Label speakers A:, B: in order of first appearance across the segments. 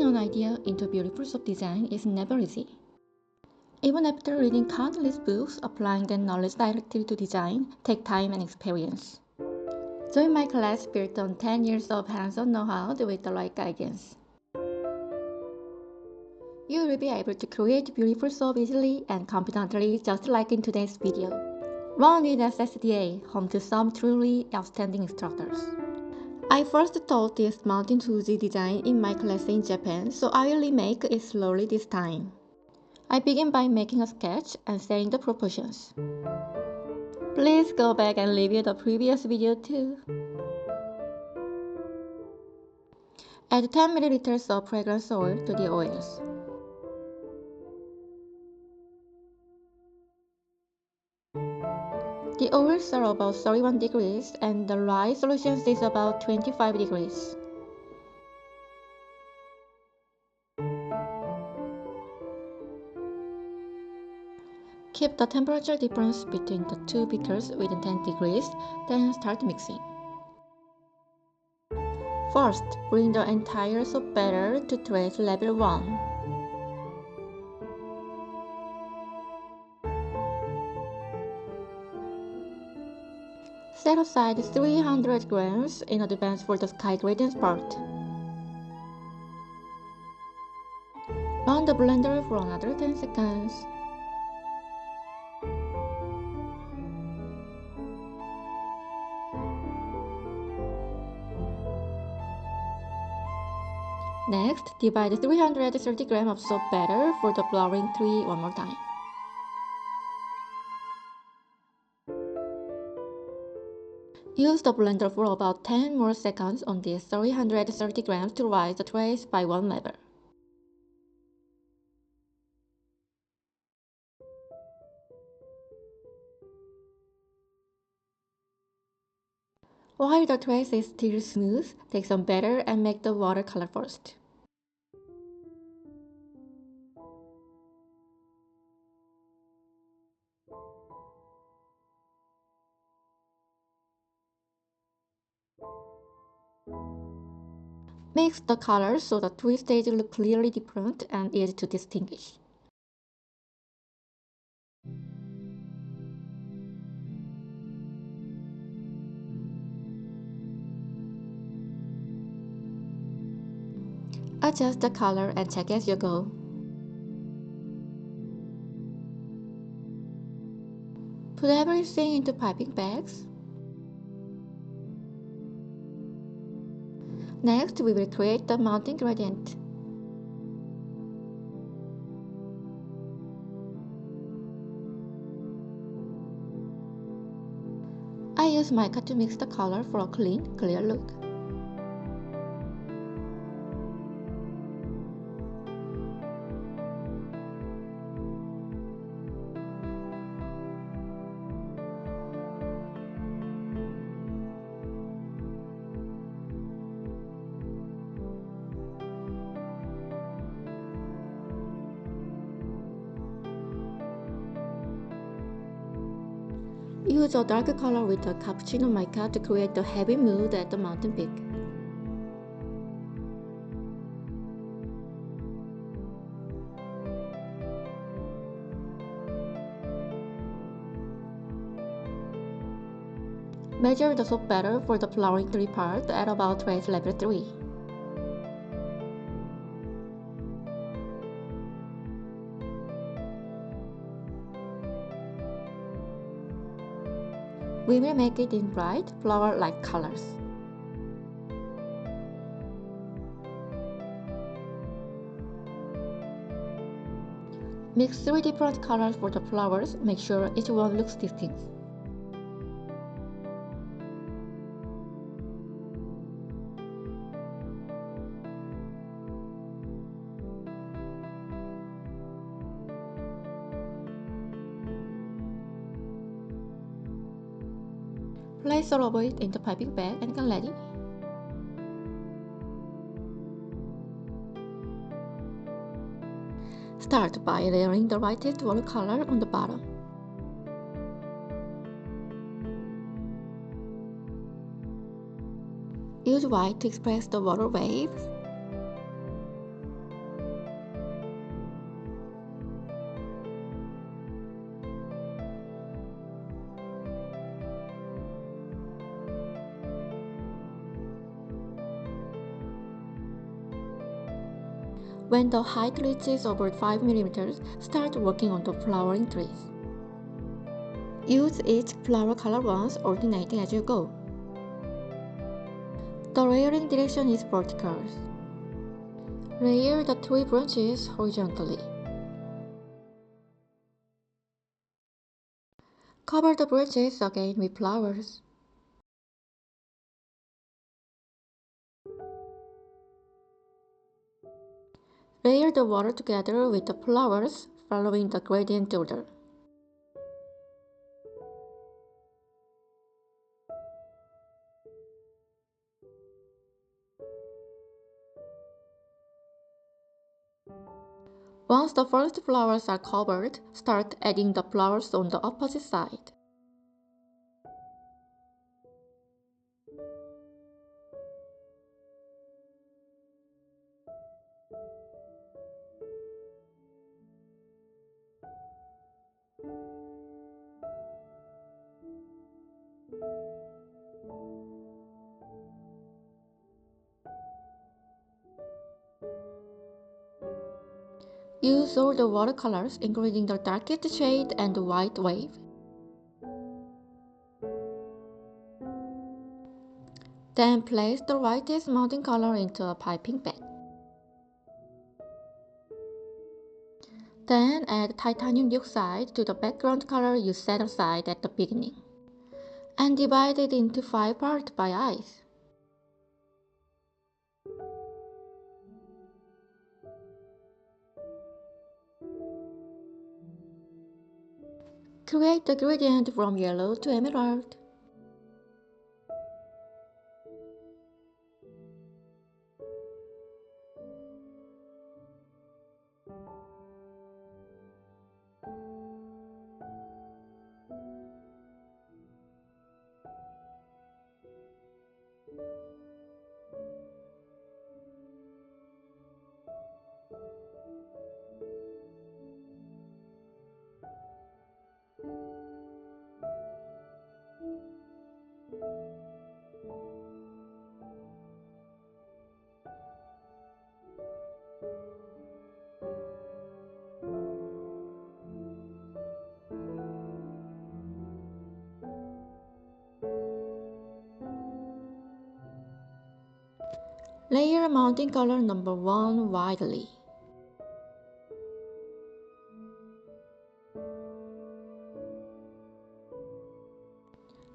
A: Turning an idea into a beautiful soap design is never easy. Even after reading countless books, applying that knowledge directly to design takes time and experience. Join my class built on 10 years of hands-on know-how with the right guidance. You will be able to create beautiful soap easily and confidently, just like in today's video. Run with SSDA, home to some truly outstanding instructors. I first taught this mountain Fuji design in my class in Japan, so I will remake it slowly this time. I begin by making a sketch and setting the proportions. Please go back and review the previous video too. Add 10 ml of fragrance oil to the oils. The oils are about 31 degrees and the lye solution is about 25 degrees. Keep the temperature difference between the two beakers within 10 degrees, then start mixing. First, bring the entire soap batter to trace level 1. Set aside 300 grams in advance for the sky gradient part. Run the blender for another 10 seconds. Next, divide 330 grams of soap batter for the flowering tree one more time. Use the blender for about 10 more seconds on these 330 grams to rise the trace by one level. While the trace is still smooth, take some batter and make the watercolor first. Mix the colors so the three stages look clearly different and easy to distinguish. Adjust the color and check as you go. Put everything into piping bags. Next, we will create the mountain gradient. I use mica to mix the color for a clean, clear look. Use a dark color with the cappuccino mica to create the heavy mood at the mountain peak. Measure the soap batter for the flowering tree part at about trace level 3. We will make it in bright, flower-like colors. Mix 3 different colors for the flowers, make sure each one looks distinct. Place all of it in the piping bag and get ready. Start by layering the lightest watercolor on the bottom. Use white to express the water waves. When the height reaches over 5 mm, start working on the flowering trees. Use each flower color once, alternating as you go. The layering direction is vertical. Layer the tree branches horizontally. Cover the branches again with flowers. Layer the water together with the flowers, following the gradient order. Once the first flowers are covered, start adding the flowers on the opposite side. Use all the watercolors, including the darkest shade and the white wave. Then place the whitest mounting color into a piping bag. Then add titanium dioxide to the background color you set aside at the beginning, and divide it into 5 parts by eyes. Create the gradient from yellow to emerald. Layer mounting color number 1 widely.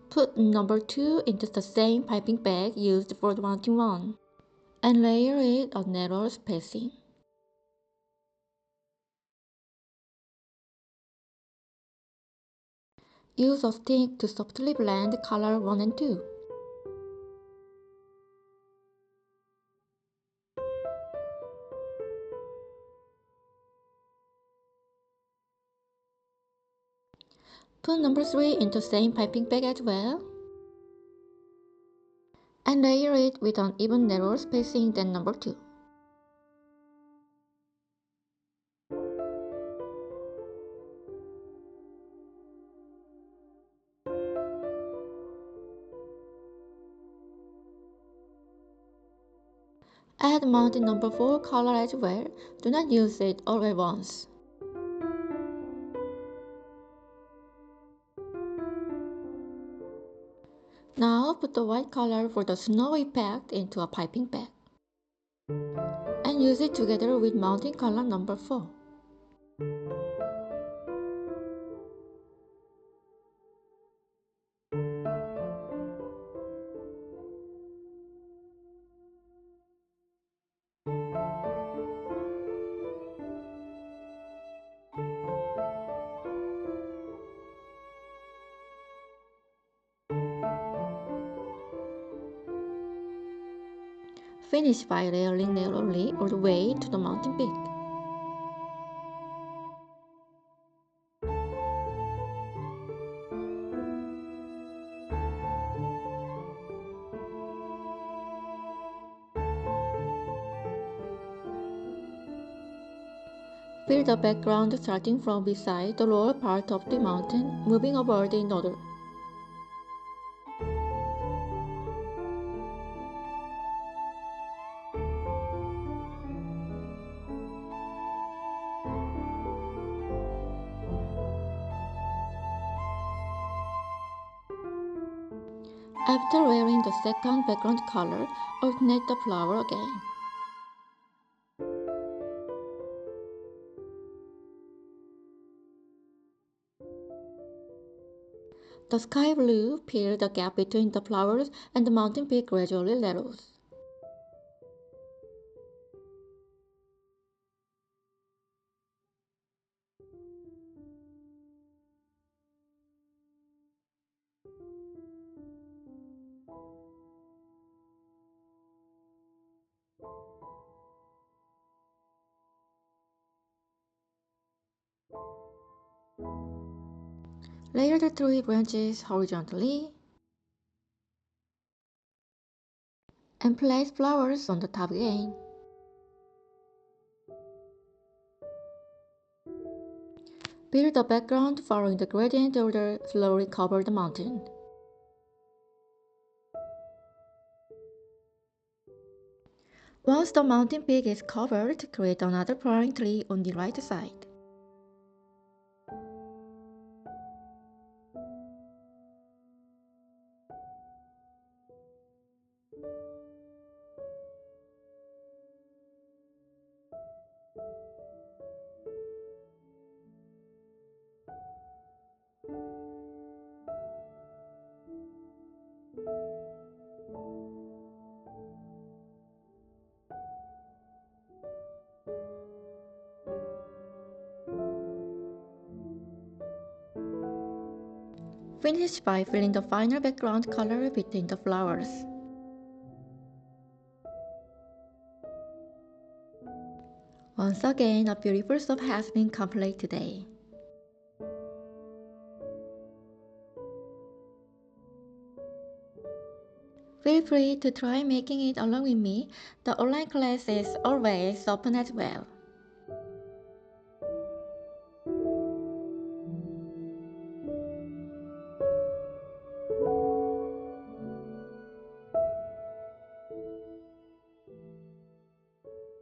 A: Put number 2 into the same piping bag used for the mounting 1, and layer it a narrow spacing. Use a stick to softly blend color 1 and 2. Put number 3 into same piping bag as well, and layer it with an even narrower spacing than number 2. Add mounting number 4 color as well. Do not use it all at once. Now put the white color for the snow effect into a piping bag, and use it together with mounting color number 4. Finish by layering narrowly all the way to the mounting peak. Fill the background starting from beside the lower part of the mountain, moving upward in order. After wearing the second background color, alternate the flower again. The sky blue fills the gap between the flowers and the mountain peak gradually narrows. Layer the three branches horizontally and place flowers on the top again. Build the background following the gradient order, slowly cover the mountain. Once the mountain peak is covered, create another flowering tree on the right side. Finish by filling the final background color between the flowers. Once again, a beautiful soap has been completed today. Feel free to try making it along with me. The online class is always open as well.